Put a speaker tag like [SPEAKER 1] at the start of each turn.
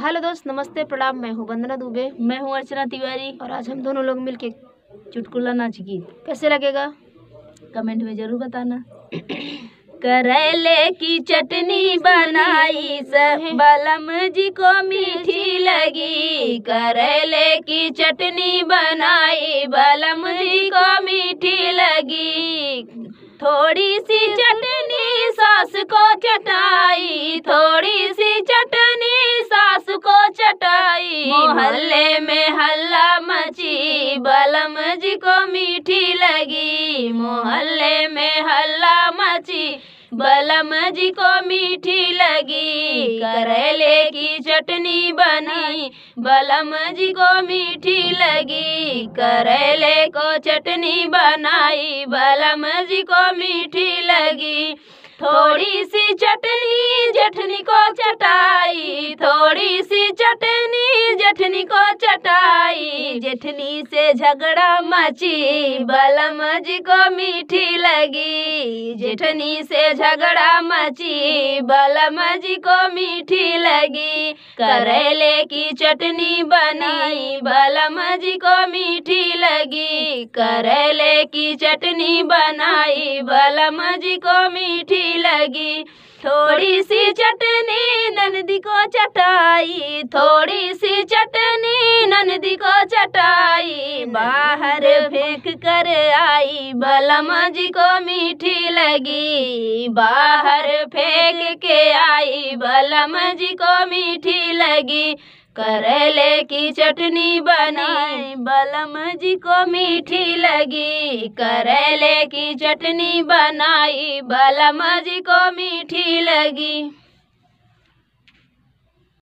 [SPEAKER 1] Hello दोस्त, नमस्ते, प्रणाम। मैं हूँ वंदना दुबे।
[SPEAKER 2] मैं हूँ अर्चना तिवारी
[SPEAKER 1] और आज हम दोनों लोग मिलके
[SPEAKER 2] चुटकुला नाच गीत
[SPEAKER 1] कैसे लगेगा
[SPEAKER 2] कमेंट में जरूर बताना। करेले की चटनी बनाई बलम जी को मीठी लगी। करेले की चटनी बनाई बलम जी को मीठी लगी। थोड़ी सी चटनी सास को चटाई, थोड़ी सी चटनी सास को चटाई। मोहल्ले में हल्ला मची बलम जी को मीठी लगी। मोहल्ले में हल्ला मची बलम जी को मीठी लगी। करेले की चटनी बनी बलम जी को मीठी लगी। करेले को चटनी बनाई बलम जी को मीठी लगी। थोड़ी सी चटनी जेठनी को चटाई, थोड़ी सी चटनी जेठनी को चटाई। जेठनी से झगड़ा मची बलम जी को मीठी लगी। जेठनी से झगड़ा मची बलम जी को मीठी लगी। करेले की चटनी बनाई बलम जी को मीठी लगी। करेले की चटनी बनाई बलम जी को मीठी लगी। थोड़ी सी चटनी ननदी को चटाई, थोड़ी सी चटनी ननदी को चटाई। बाहर फेंक कर आई बलम जी को मीठी लगी। बाहर फेंक के आई बलम जी को मीठी लगी। करेले की चटनी बनी बलम जी को मीठी लगी। करेले की चटनी बनाई बलम जी को मीठी लगी।